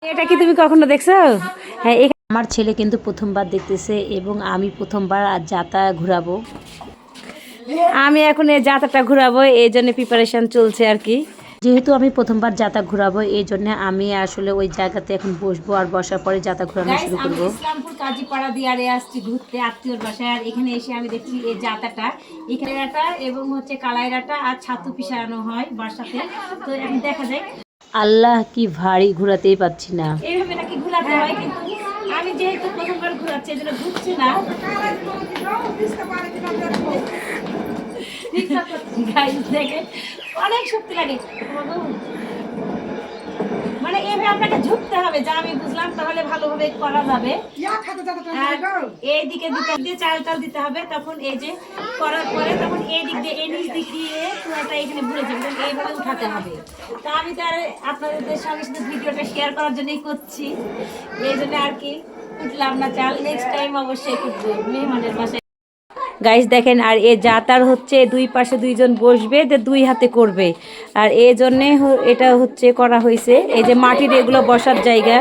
এটা কি তুমি কখনো দেখছো? হ্যাঁ, আমার ছেলে কিন্তু প্রথমবার দেখতেছে এবং আমি প্রথমবার আর যাতা ঘুরাবো। আমি এখন এই যাতাটা ঘুরাবো, এই জন্য প্রিপারেশন চলছে আর কি। যেহেতু আমি প্রথমবার যাতা ঘুরাবো, এই জন্য আমি আসলে ওই জায়গাতে এখন বসবো আর বসার পরে যাতা ঘুরানো শুরু করবো। ইসলামপুর কাজীপাড়া দিয়ারে আসছি ঘুরতে আত্মীয়র বাসায়, আর এখানে এসে আমি দেখছি এই যাতাটা, এখানে এবং হচ্ছে কালাইরাটা আর ছাতু পিসানো হয় বাসাতে। তো এখন দেখা যায়। আল্লাহ, কি ভারী, ঘুরাতেই পাচ্ছি না। এইভাবে নাকি ঘুরাতে হয়, কিন্তু আমি যেহেতু প্রথমবার ঘুরাচ্ছি এই জন্য ঘুরছি না। অনেক শক্তি লাগে, মানে এভাবে আপনাকে ঝুঁকতে হবে, যা আমি বুঝলাম, তাহলে ভালোভাবে করা যাবে। এইদিকে দুটো দিয়ে চাল চাল দিতে হবে, তখন এই যে করার পরে তখন এই দিক দিয়ে এই নিচ দিক দিয়ে পুরোটা এখানে ভুলে যাবে, এইভাবে উঠাতে হবে। তা আমি তো আর আপনাদের সঙ্গে সাথে ভিডিওটা শেয়ার করার জন্যই করছি, এই জন্য আর কি উঠলাম না চাল। নেক্সট টাইম অবশ্যই উঠবো মেহমানের বাসায়। গাইস দেখেন, আর এ যাতার হচ্ছে দুই পাশে দুইজন বসবে, দুই হাতে করবে, আর এই জন্যে এটা হচ্ছে করা হয়েছে, এই যে মাটির এগুলো বসার জায়গা।